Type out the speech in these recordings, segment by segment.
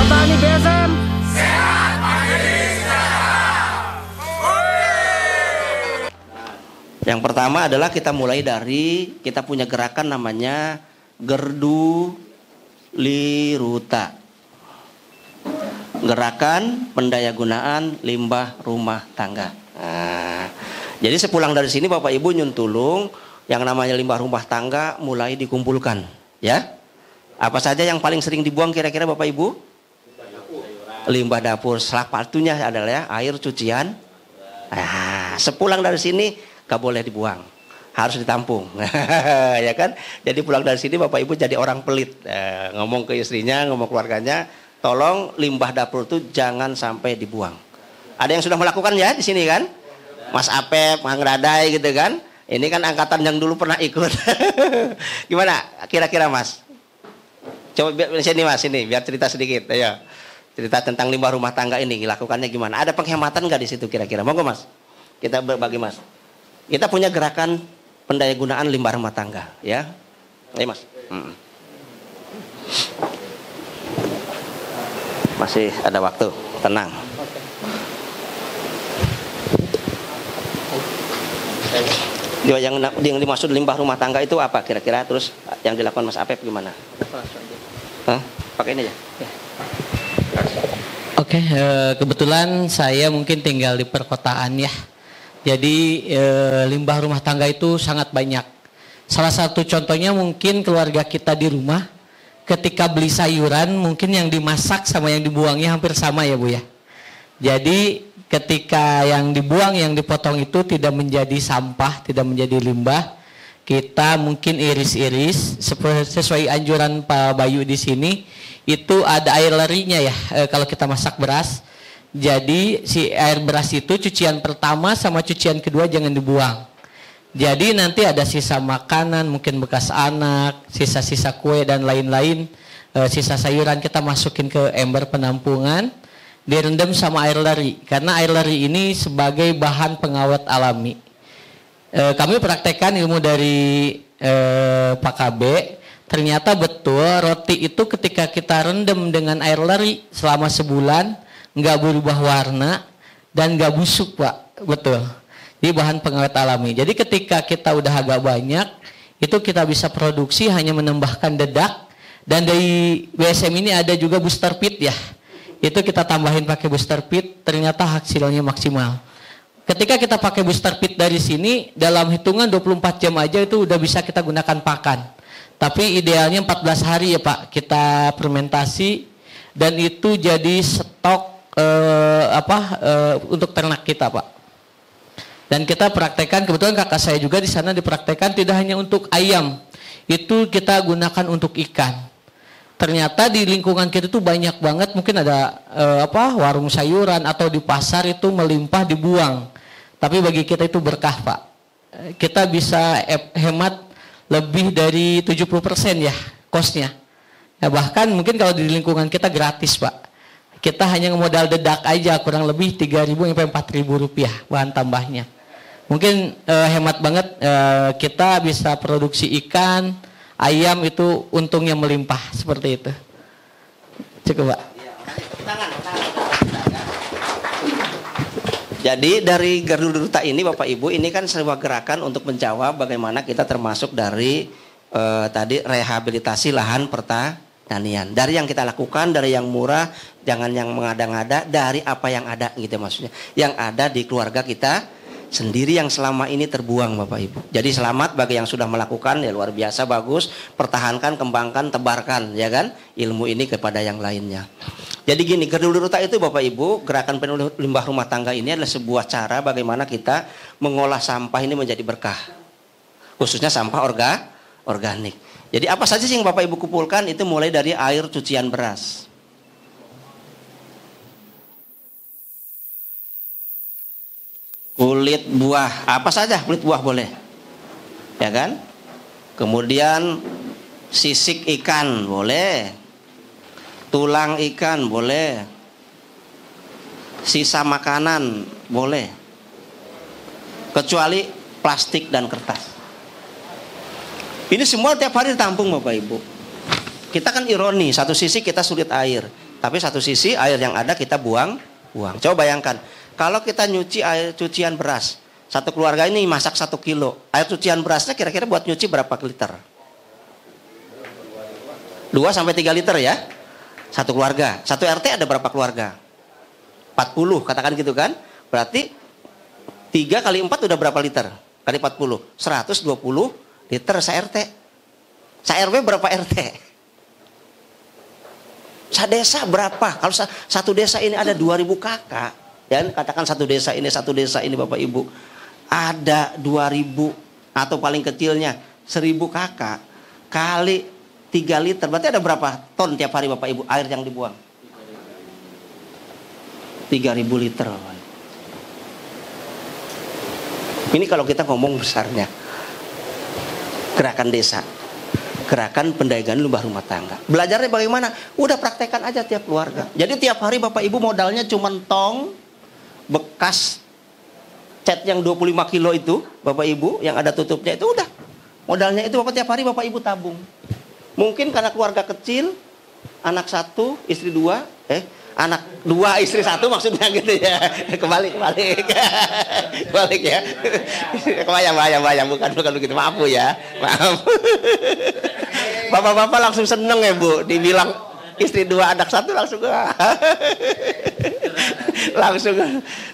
Petani BSM. Yang pertama adalah kita mulai dari kita punya gerakan namanya Gerdu Liruta. Gerakan pendayagunaan limbah rumah tangga. Nah, jadi sepulang dari sini Bapak Ibu nyuntulung yang namanya limbah rumah tangga mulai dikumpulkan, ya. Apa saja yang paling sering dibuang kira-kira Bapak Ibu? Limbah dapur. Salah satunya adalah ya, air cucian. Nah, sepulang dari sini gak boleh dibuang, harus ditampung. Ya kan? Jadi pulang dari sini Bapak Ibu jadi orang pelit, ngomong ke istrinya, ngomong keluarganya, tolong limbah dapur itu jangan sampai dibuang. Ada yang sudah melakukan ya di sini kan? Mas Apep, Mang Radai gitu kan? Ini kan angkatan yang dulu pernah ikut. Gimana kira-kira Mas? Coba sini Mas, ini biar cerita sedikit. Ayo. Cerita tentang limbah rumah tangga ini dilakukannya gimana? Ada penghematan nggak di situ kira-kira? Monggo Mas. Kita berbagi Mas. Kita punya gerakan pendayagunaan limbah rumah tangga, ya. Ayo Mas. Masih ada waktu, tenang. Yang dimaksud limbah rumah tangga itu apa kira-kira? Terus yang dilakukan Mas Apep gimana? Pakai ini aja. Oke, kebetulan saya mungkin tinggal di perkotaan ya. Jadi limbah rumah tangga itu sangat banyak. Salah satu contohnya mungkin keluarga kita di rumah ketika beli sayuran mungkin yang dimasak sama yang dibuangnya hampir sama ya Bu ya. Jadi ketika yang dibuang, yang dipotong itu tidak menjadi sampah, tidak menjadi limbah, kita mungkin iris-iris sesuai anjuran Pak Bayu di sini. Itu ada air lerinya ya kalau kita masak beras. Jadi si air beras itu cucian pertama sama cucian kedua jangan dibuang. Jadi nanti ada sisa makanan, mungkin bekas anak, sisa-sisa kue dan lain-lain, sisa sayuran kita masukin ke ember penampungan, direndam sama air leri. Karena air leri ini sebagai bahan pengawet alami. Kami praktekkan ilmu dari Pak KB. Ternyata betul roti itu ketika kita rendam dengan air leri selama sebulan nggak berubah warna dan nggak busuk Pak, betul. Ini bahan pengawet alami. Jadi ketika kita udah agak banyak itu kita bisa produksi hanya menambahkan dedak, dan dari BSM ini ada juga booster pit ya. Itu kita tambahin pakai booster pit, ternyata hasilnya maksimal. Ketika kita pakai booster pit dari sini dalam hitungan 24 jam aja itu udah bisa kita gunakan pakan. Tapi idealnya 14 hari ya Pak kita fermentasi, dan itu jadi stok untuk ternak kita Pak. Dan kita praktekkan, kebetulan kakak saya juga di sana dipraktekkan tidak hanya untuk ayam, itu kita gunakan untuk ikan. Ternyata di lingkungan kita itu banyak banget, mungkin ada warung sayuran atau di pasar itu melimpah dibuang. Tapi bagi kita itu berkah Pak. Kita bisa hemat lebih dari 70% ya kosnya. Ya, bahkan mungkin kalau di lingkungan kita gratis Pak. Kita hanya modal dedak aja kurang lebih 3.000 sampai 4.000 rupiah bahan tambahnya. Mungkin hemat banget, kita bisa produksi ikan, ayam itu untungnya melimpah seperti itu. Cukup Pak. Jadi dari Gardu Duta ini Bapak Ibu, ini kan sebuah gerakan untuk menjawab bagaimana kita termasuk dari tadi rehabilitasi lahan pertanian. Dari yang kita lakukan, dari yang murah, jangan yang mengada-ngada, dari apa yang ada gitu maksudnya. Yang ada di keluarga kita sendiri yang selama ini terbuang Bapak Ibu. Jadi selamat bagi yang sudah melakukan, ya luar biasa bagus. Pertahankan, kembangkan, tebarkan ya kan ilmu ini kepada yang lainnya. Jadi gini, Gardu Duta itu Bapak Ibu, gerakan penuh limbah rumah tangga ini adalah sebuah cara bagaimana kita mengolah sampah ini menjadi berkah. Khususnya sampah organik. Jadi apa saja sih yang Bapak Ibu kumpulkan itu mulai dari air cucian beras. Kulit buah, apa saja kulit buah boleh. Ya kan? Kemudian sisik ikan boleh. Tulang ikan boleh. Sisa makanan boleh. Kecuali plastik dan kertas. Ini semua tiap hari ditampung Bapak Ibu. Kita kan ironi, satu sisi kita sulit air, Tapi satu sisi air yang ada kita buang. Coba bayangkan, kalau kita nyuci air cucian beras, satu keluarga ini masak 1 kilo, air cucian berasnya kira-kira buat nyuci berapa liter? 2 sampai 3 liter ya, satu keluarga. Satu RT ada berapa keluarga? 40, katakan gitu kan? Berarti 3 kali 4 udah berapa liter? Kali 40, 120 liter se-RT. Se-RW berapa RT? Sa-desa berapa? Kalau satu desa ini ada 2000 kakak, ya katakan satu desa ini Bapak Ibu ada 2000 atau paling kecilnya 1000 kakak kali 3 liter, berarti ada berapa ton tiap hari Bapak Ibu air yang dibuang? 3000 liter. Ini kalau kita ngomong besarnya gerakan desa, gerakan pendagangan limbah rumah tangga. Belajarnya bagaimana? Udah praktekkan aja tiap keluarga. Jadi tiap hari Bapak Ibu modalnya cuma tong bekas cat yang 25 kilo itu, Bapak Ibu yang ada tutupnya itu udah. Modalnya itu Bapak tiap hari Bapak Ibu tabung. Mungkin karena keluarga kecil, anak 1, istri 2, anak 2, istri 1 maksudnya gitu ya. Kebalik ya. Kebayang, bukan begitu. Maaf Bu ya. Maaf. Bapak-bapak langsung seneng ya Bu, dibilang istri 2 anak 1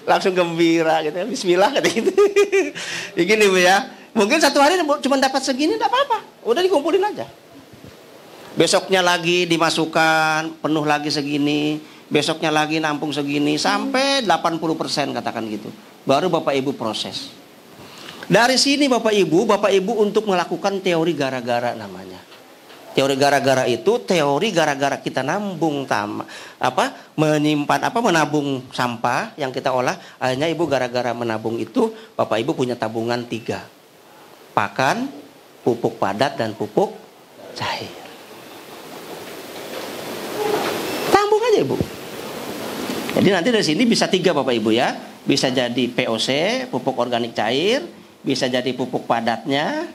langsung gembira gitu. Bismillah gitu. Ya gini Bu ya. Mungkin satu hari cuma dapat segini enggak apa-apa. Udah dikumpulin aja. Besoknya lagi dimasukkan, penuh lagi segini, besoknya lagi nampung segini sampai 80% katakan gitu. Baru Bapak Ibu proses. Dari sini Bapak Ibu untuk melakukan teori gara-gara namanya. Teori gara-gara itu teori gara-gara kita menabung sampah yang kita olah. Akhirnya Ibu gara-gara menabung itu Bapak Ibu punya tabungan 3. Pakan, pupuk padat dan pupuk cair. Tambung aja Ibu. Jadi nanti dari sini bisa 3 Bapak Ibu ya. Bisa jadi POC, pupuk organik cair, bisa jadi pupuk padatnya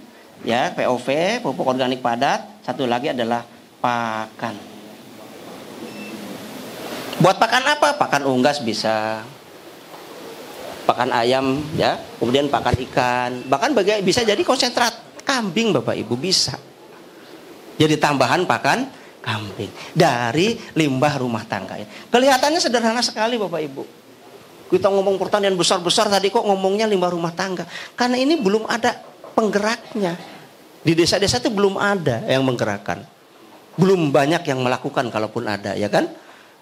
ya, POV, pupuk organik padat. Satu lagi adalah pakan. Buat pakan apa? Pakan unggas bisa. Pakan ayam ya, kemudian pakan ikan. Bahkan bisa jadi konsentrat kambing Bapak Ibu bisa. Jadi tambahan pakan kambing dari limbah rumah tangga. Kelihatannya sederhana sekali Bapak Ibu. Kita ngomong pertanian besar-besar tadi kok ngomongnya limbah rumah tangga. Karena ini belum ada penggeraknya. Di desa-desa itu belum ada yang menggerakkan. Belum banyak yang melakukan kalaupun ada, ya kan?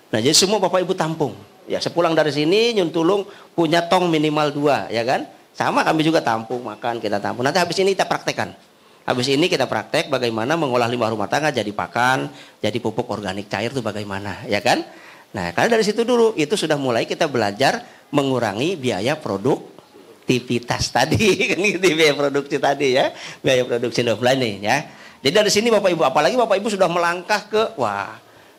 Nah, jadi semua Bapak Ibu tampung. Ya, sepulang dari sini Nyuntulung punya tong minimal 2, ya kan? Sama kami juga tampung, makan, kita tampung. Nanti habis ini kita praktekkan. Habis ini kita praktek bagaimana mengolah limbah rumah tangga jadi pakan, jadi pupuk organik cair itu bagaimana, ya kan? Nah, karena dari situ dulu itu sudah mulai kita belajar mengurangi biaya produktivitas tadi, kan gitu, biaya produksi tadi ya, biaya produksi offline ya. Jadi dari sini Bapak Ibu, apalagi Bapak Ibu sudah melangkah ke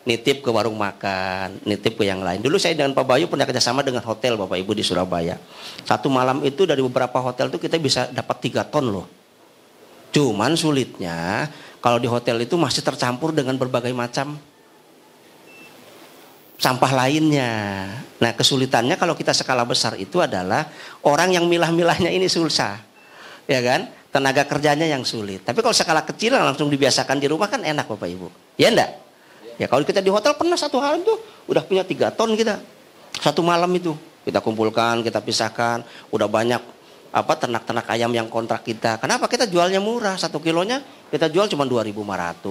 nitip ke warung makan, nitip ke yang lain. Dulu saya dengan Pak Bayu pernah kerjasama dengan hotel Bapak Ibu di Surabaya. Satu malam itu dari beberapa hotel itu kita bisa dapat 3 ton loh. Cuman sulitnya kalau di hotel itu masih tercampur dengan berbagai macam sampah lainnya. Nah, kesulitannya kalau kita skala besar itu adalah orang yang milah-milahnya ini susah. Ya kan? Tenaga kerjanya yang sulit. Tapi kalau skala kecil langsung dibiasakan di rumah kan enak Bapak Ibu. Ya enggak? Ya kalau kita di hotel pernah satu hari tuh udah punya 3 ton kita. Satu malam itu kita kumpulkan, kita pisahkan, udah banyak ternak-ternak ayam yang kontrak kita. Kenapa kita jualnya murah? 1 kilonya kita jual cuma 2.500,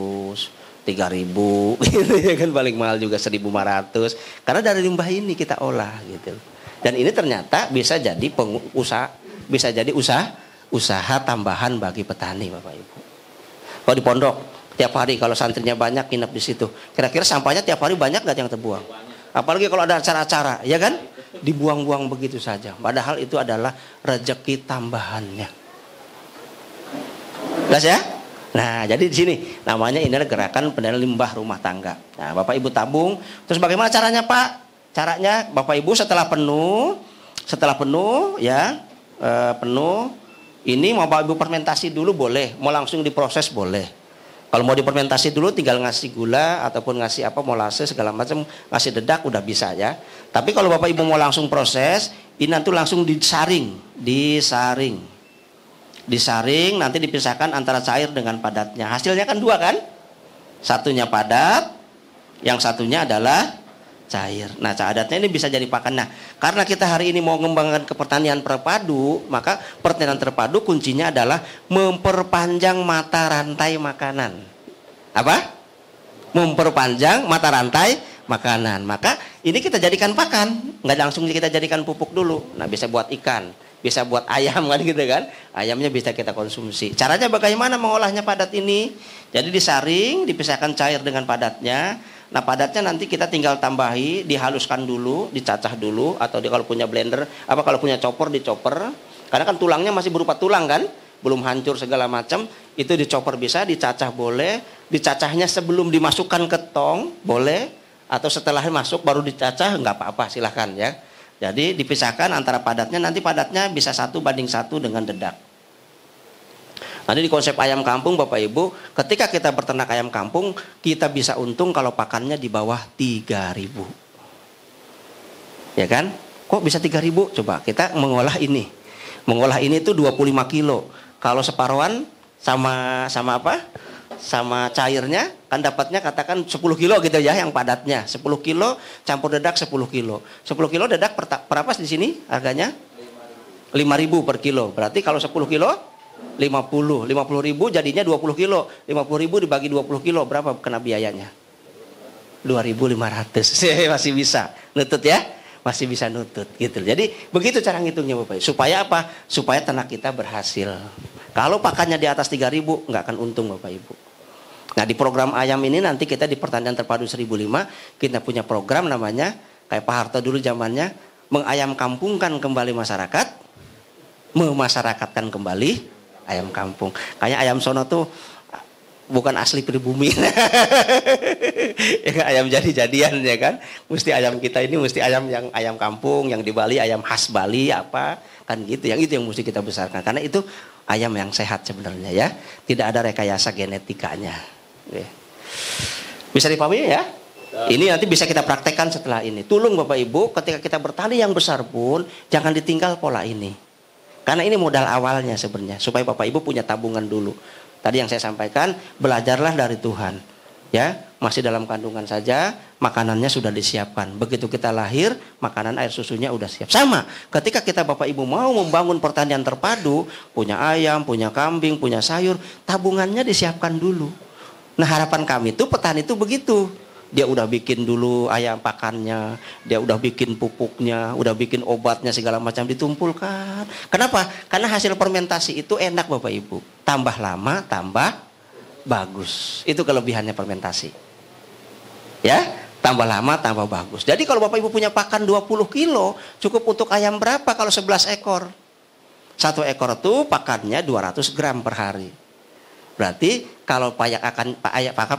3.000 gitu ya kan, paling mahal juga 1.500. Karena dari limbah ini kita olah gitu. Dan ini ternyata bisa jadi usaha tambahan bagi petani Bapak Ibu. Kalau di pondok tiap hari kalau santrinya banyak nginep di situ, kira-kira sampahnya tiap hari banyak nggak yang terbuang? Apalagi kalau ada acara-acara, ya kan? Dibuang-buang begitu saja. Padahal itu adalah rezeki tambahannya. Jelas ya? Nah, jadi di sini namanya ini adalah gerakan pendataan limbah rumah tangga. Nah, Bapak Ibu tabung. Terus bagaimana caranya Pak? Caranya Bapak Ibu setelah penuh ya, penuh. Ini mau Bapak Ibu fermentasi dulu boleh, mau langsung diproses boleh. Kalau mau difermentasi dulu tinggal ngasih gula ataupun ngasih apa molase segala macam, ngasih dedak udah bisa ya. Tapi kalau Bapak Ibu mau langsung proses, ini nanti langsung disaring nanti dipisahkan antara cair dengan padatnya. Hasilnya kan dua kan? Satunya padat, yang satunya adalah cair. Nah, padatnya ini bisa jadi pakan. Nah, karena kita hari ini mau mengembangkan ke pertanian terpadu, maka pertanian terpadu kuncinya adalah memperpanjang mata rantai makanan. Apa? Memperpanjang mata rantai makanan. Maka ini kita jadikan pakan, nggak langsung kita jadikan pupuk dulu. Nah, bisa buat ikan, bisa buat ayam kan gitu kan. Ayamnya bisa kita konsumsi. Caranya bagaimana mengolahnya padat ini? Jadi disaring, dipisahkan cair dengan padatnya. Nah, padatnya nanti kita tinggal tambahi, dihaluskan dulu, dicacah dulu, atau kalau punya blender, kalau punya chopper dichopper. Karena kan tulangnya masih berupa tulang kan, belum hancur segala macam. Itu dichopper bisa, dicacah boleh, dicacahnya sebelum dimasukkan ke tong boleh, atau setelah masuk baru dicacah nggak apa-apa, silahkan ya. Jadi dipisahkan antara padatnya, nanti padatnya bisa 1:1 dengan dedak. Nanti di konsep ayam kampung Bapak Ibu, ketika kita berternak ayam kampung, kita bisa untung kalau pakannya di bawah 3.000. Ya kan? Kok bisa 3.000? Coba kita mengolah ini. Mengolah ini tuh 25 kilo. Kalau separuhan sama apa? Sama cairnya kan dapatnya katakan 10 kilo gitu ya yang padatnya. 10 kilo campur dedak 10 kilo. 10 kilo dedak berapa di sini harganya? 5.000 per kilo. Berarti kalau 10 kilo 50 ribu jadinya 20 kilo. 50 ribu dibagi 20 kilo berapa kena biayanya? 2.500. Masih bisa nutut ya, masih bisa nutut gitu. Jadi begitu cara ngitungnya Bapak. Supaya apa? Supaya ternak kita berhasil. Kalau pakannya di atas 3.000 nggak akan untung Bapak Ibu. Nah, di program ayam ini nanti kita di Pertanian Terpadu 1005 kita punya program namanya kayak Pak Harto dulu zamannya, mengayam kampungkan kembali masyarakat, memasyarakatkan kembali ayam kampung. Kayaknya ayam sono tuh bukan asli pribumi. Ya, ayam jadi-jadian ya kan. Mesti ayam kita ini mesti ayam yang ayam kampung, yang di Bali ayam khas Bali apa kan gitu. Yang itu yang mesti kita besarkan. Karena itu ayam yang sehat sebenarnya ya. Tidak ada rekayasa genetikanya. Bisa dipahami ya? Ini nanti bisa kita praktekkan setelah ini. Tolong Bapak Ibu, ketika kita bertani yang besar pun jangan ditinggal pola ini. Karena ini modal awalnya sebenarnya, supaya Bapak Ibu punya tabungan dulu. Tadi yang saya sampaikan, belajarlah dari Tuhan. Ya, masih dalam kandungan saja, makanannya sudah disiapkan. Begitu kita lahir, makanan air susunya udah siap. Sama, ketika kita Bapak Ibu mau membangun pertanian terpadu, punya ayam, punya kambing, punya sayur, tabungannya disiapkan dulu. Nah, harapan kami itu petani itu begitu. Dia udah bikin dulu ayam pakannya, dia udah bikin pupuknya, udah bikin obatnya segala macam ditumpulkan. Kenapa? Karena hasil fermentasi itu enak Bapak Ibu. Tambah lama, tambah bagus. Itu kelebihannya fermentasi. Ya, tambah lama, tambah bagus. Jadi kalau Bapak Ibu punya pakan 20 kilo, cukup untuk ayam berapa kalau 11 ekor? 1 ekor itu pakannya 200 gram per hari. Berarti kalau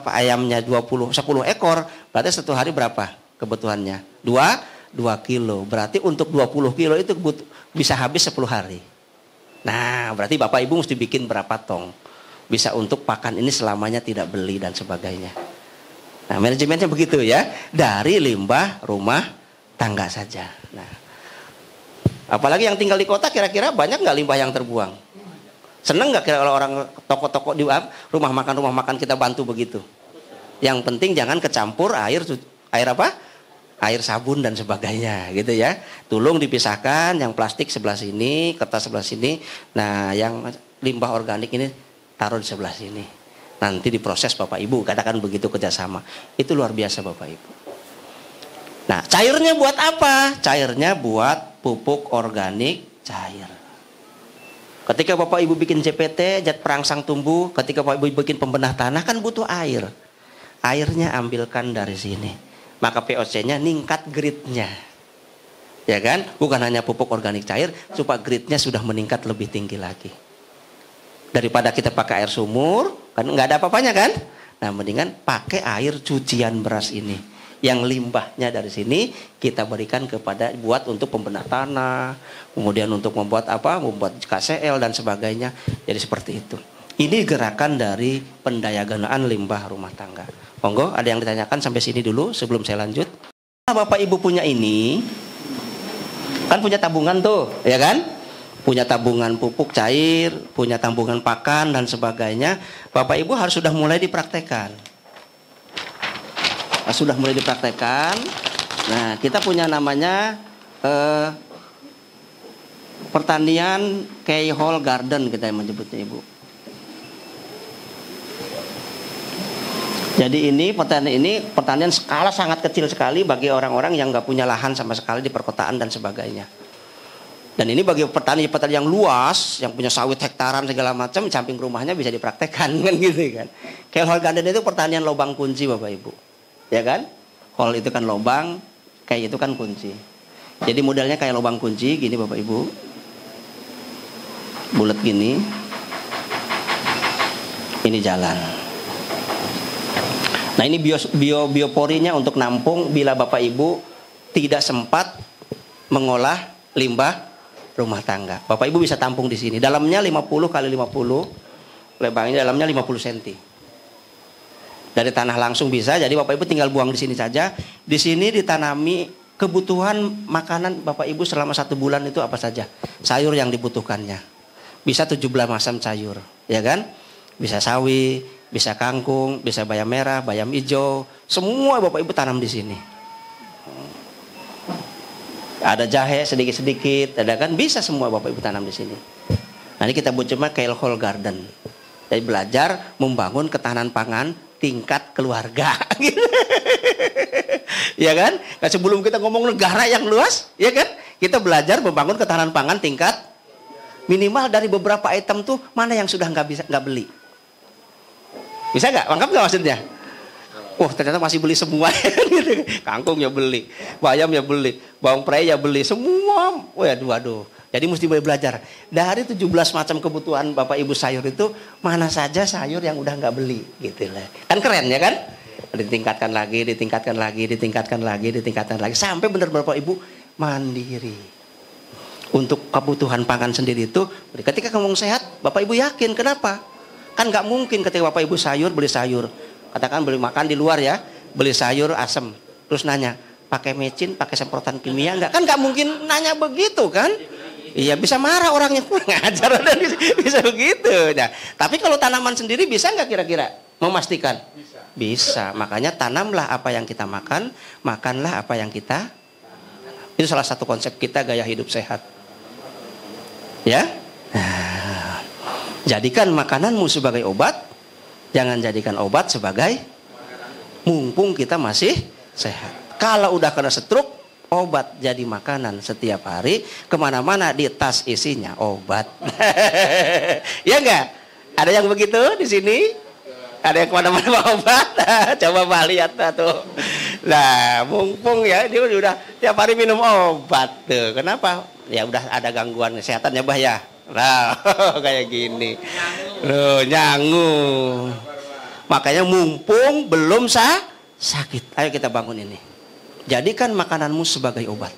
ayamnya 10 ekor, berarti 1 hari berapa kebutuhannya? 2 kilo. Berarti untuk 20 kilo itu bisa habis 10 hari. Nah, berarti Bapak Ibu mesti bikin berapa tong. Bisa untuk pakan ini selamanya tidak beli dan sebagainya. Nah, manajemennya begitu ya. Dari limbah rumah tangga saja. Nah, apalagi yang tinggal di kota kira-kira banyak nggak limbah yang terbuang? Seneng nggak kira kalau orang toko-toko di rumah makan kita bantu begitu? Yang penting jangan kecampur air apa? Air sabun dan sebagainya gitu ya. Tolong dipisahkan, yang plastik sebelah sini, kertas sebelah sini. Nah, yang limbah organik ini taruh di sebelah sini. Nanti diproses Bapak Ibu, katakan begitu kerjasama. Itu luar biasa Bapak Ibu. Nah, cairnya buat apa? Cairnya buat pupuk organik cair. Ketika Bapak Ibu bikin JPT, zat perangsang tumbuh, ketika Bapak Ibu bikin pembenah tanah kan butuh air. Airnya ambilkan dari sini. Maka POC-nya ningkat grade-nya. Ya kan? Bukan hanya pupuk organik cair, supaya grade-nya sudah meningkat lebih tinggi lagi. Daripada kita pakai air sumur, kan nggak ada apa-apanya kan? Nah, mendingan pakai air cucian beras ini. Yang limbahnya dari sini kita berikan kepada buat untuk pembenah tanah, kemudian untuk membuat apa? Membuat KCL dan sebagainya. Jadi seperti itu. Ini gerakan dari pendayagunaan limbah rumah tangga. Monggo, ada yang ditanyakan sampai sini dulu sebelum saya lanjut. Bapak Ibu punya ini, kan punya tabungan tuh, ya kan? Punya tabungan pupuk cair, punya tabungan pakan dan sebagainya. Bapak Ibu harus sudah mulai dipraktekkan. Sudah mulai dipraktekkan. Nah, kita punya namanya pertanian key hole garden, kita yang menyebutnya, Ibu. Jadi ini pertanian skala sangat kecil sekali bagi orang-orang yang nggak punya lahan sama sekali di perkotaan dan sebagainya. Dan ini bagi petani yang luas, yang punya sawit hektaran segala macam, samping rumahnya bisa dipraktekkan kan gitu kan. Key hole garden itu pertanian lubang kunci Bapak Ibu, ya kan? Hole itu kan lubang, key itu kan kunci. Jadi modelnya kayak lubang kunci gini Bapak Ibu, bulat gini. Ini jalan. Nah ini bioporinya untuk nampung bila Bapak Ibu tidak sempat mengolah limbah rumah tangga. Bapak Ibu bisa tampung di sini. Dalamnya 50 kali 50, lebarnya dalamnya 50 cm. Dari tanah langsung bisa. Jadi Bapak Ibu tinggal buang di sini saja. Di sini ditanami kebutuhan makanan Bapak Ibu selama 1 bulan itu apa saja. Sayur yang dibutuhkannya. Bisa 17 macam sayur, ya kan? Bisa sawi, bisa kangkung, bisa bayam merah, bayam hijau, semua Bapak Ibu tanam di sini. Ada jahe sedikit-sedikit, ada kan, bisa semua Bapak Ibu tanam di sini. Nanti kita buat cuma key hole garden. Jadi belajar membangun ketahanan pangan tingkat keluarga. Ya kan? Nah, sebelum kita ngomong negara yang luas, ya kan? Kita belajar membangun ketahanan pangan tingkat minimal dari beberapa item tuh mana yang sudah nggak beli. Bisa nggak? Lengkap nggak maksudnya? Wah, ternyata masih beli semua. Kangkung ya beli, bayam ya beli, bawang prei ya beli, semua. Waduh. Jadi mesti mulai belajar. Dari 17 macam kebutuhan Bapak Ibu sayur itu, mana saja sayur yang udah nggak beli, gitu lah. Kan keren ya kan? Ditingkatkan lagi, sampai benar Bapak Ibu mandiri. Untuk kebutuhan pangan sendiri itu, ketika ngomong sehat, Bapak Ibu yakin, kenapa? Kan nggak mungkin ketika Bapak Ibu beli sayur, katakan beli makan di luar ya, beli sayur asem, terus nanya, pakai mecin, pakai semprotan kimia nggak? Kan nggak mungkin nanya begitu kan? Iya, bisa marah orangnya, kurang ajar, bisa begitu. Nah, tapi kalau tanaman sendiri bisa nggak kira-kira memastikan? Bisa. Makanya tanamlah apa yang kita makan, makanlah apa yang kita. Itu salah satu konsep kita gaya hidup sehat. Ya. Nah, jadikan makananmu sebagai obat, jangan jadikan obat sebagai mumpung kita masih sehat. Kalau udah kena stroke, obat jadi makanan setiap hari, kemana-mana di tas isinya obat. Ya enggak? Ada yang begitu di sini? Ada yang kemana-mana bawa obat? Coba Mbak lihat tuh. Nah, mumpung ya, dia udah tiap hari minum obat tuh. Kenapa? Ya udah ada gangguan kesehatan ya Mbah ya. Nah, kayak gini. Loh, nyangu. Makanya mumpung belum sakit. Ayo kita bangun ini. Jadikan makananmu sebagai obat.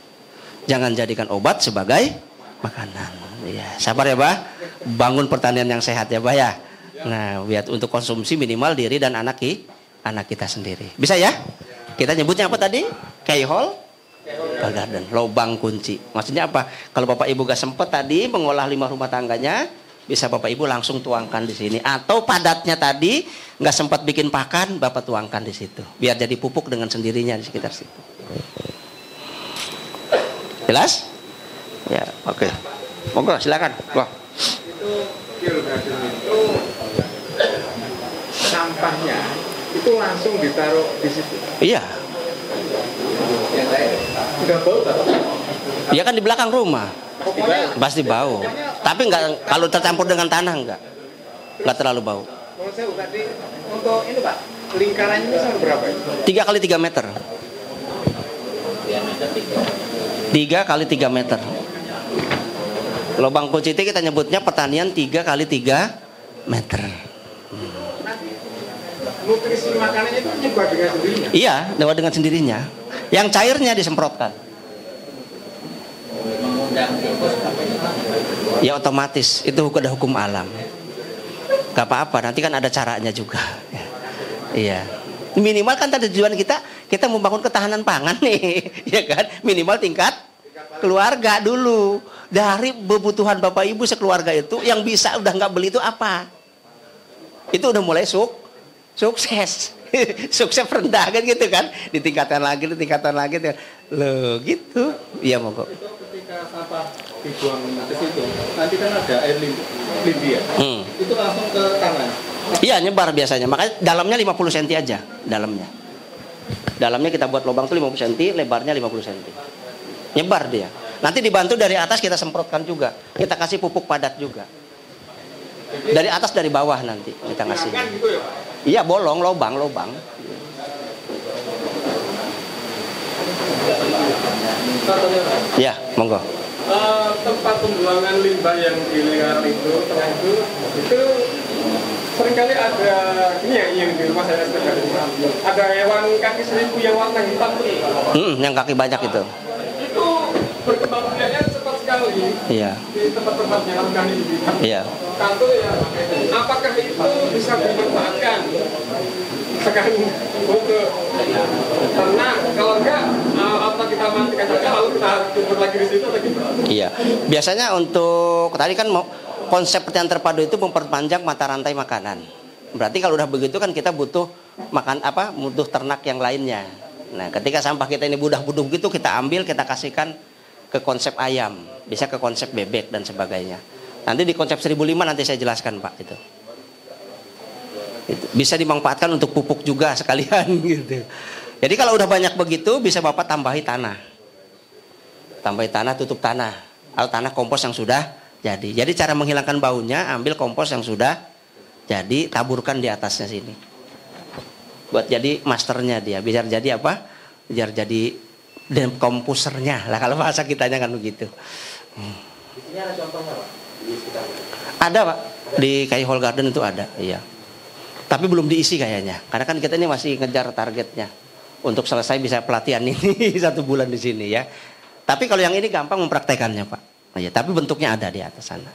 Jangan jadikan obat sebagai makanan. Ya, sabar ya, Bah. Bangun pertanian yang sehat ya, Bah ya. Nah, biar untuk konsumsi minimal diri dan anak kita sendiri. Bisa ya? Kita nyebutnya apa tadi? Key hole garden, lubang kunci. Maksudnya apa? Kalau Bapak Ibu gak sempat tadi mengolah limbah rumah tangganya, bisa Bapak Ibu langsung tuangkan di sini. Atau padatnya tadi nggak sempat bikin pakan, Bapak tuangkan di situ. Biar jadi pupuk dengan sendirinya di sekitar situ. Jelas? Ya, oke. Monggo silakan. Wah. Itu garden itu sampahnya itu langsung ditaruh di situ. Iya. Udah bau tak? Iya kan di belakang rumah. Pokoknya Pasti bau. Tapi nggak, kalau tercampur dengan tanah nggak terlalu bau. menurut saya tadi untuk ini Pak, lingkarannya ini sampai berapa itu? 3 kali 3 meter. 3 kali 3 meter. Lubang kunci itu kita nyebutnya pertanian 3 kali 3 meter. Nutrisi makanannya itu nyebar dengan sendirinya? Iya, lewat dengan sendirinya. Yang cairnya disemprotkan. Ya otomatis, itu udah hukum alam. Gak apa-apa, nanti kan ada caranya juga. Iya. Minimal kan tadi tujuan kita membangun ketahanan pangan nih, ya kan? Minimal tingkat keluarga dulu. Dari kebutuhan Bapak Ibu sekeluarga itu yang bisa udah nggak beli itu apa? Itu udah mulai sukses. Sukses rendah kan gitu kan? Ditingkatkan lagi. Loh gitu. Iya monggo. Itu ketika sampah dibuang ke situ, nanti kan ada air lindi ya. Itu langsung ke tanah. Iya nyebar biasanya, makanya dalamnya 50 cm aja, dalamnya. Dalamnya kita buat lubang tuh 50 cm, lebarnya 50 cm. Nyebar dia. Nanti dibantu dari atas kita semprotkan juga. Kita kasih pupuk padat juga. Dari atas dari bawah nanti kita ngasih. Gitu ya, Pak? Iya bolong, lubang. Ya, monggo. Tempat pembuangan limbah yang di lingkaran itu seringkali ada ini ya yang di rumah saya ada hewan kaki seribu yang warna hitam Yang kaki banyak itu berkembang biaknya cepat sekali. Iya. Di tempat-tempat yang organik ini. Iya. Satu ya, apakah itu bisa dimanfaatkan sekarang untuk ternak? Kalau enggak, apa kita matikan saja lalu kita kubur lagi di situ atau gimana? Iya. Biasanya untuk tadi kan konsep pertanian terpadu itu memperpanjang mata rantai makanan. Berarti kalau udah begitu kan kita butuh butuh ternak yang lainnya. Nah, ketika sampah kita ini budah-buduh gitu kita ambil, kita kasihkan ke konsep ayam, bisa ke konsep bebek dan sebagainya. Nanti di konsep 1005 nanti saya jelaskan Pak itu. Bisa dimanfaatkan untuk pupuk juga sekalian gitu. Jadi kalau udah banyak begitu bisa Bapak tambahi tanah. Tambahi tanah, tutup tanah. Atau tanah kompos yang sudah jadi. Jadi cara menghilangkan baunya, ambil kompos yang sudah jadi, taburkan di atasnya sini. Buat jadi masternya dia, biar jadi apa? Biar jadi komposernya lah kalau bahasa kitanya kan begitu. Di sini ada contohnya Pak? Ada Pak, di Kai Hall Garden itu ada, iya. Tapi belum diisi kayaknya, karena kan kita ini masih ngejar targetnya untuk selesai bisa pelatihan ini 1 bulan di sini ya. Tapi kalau yang ini gampang mempraktekannya Pak. Iya, tapi bentuknya ada di atas sana.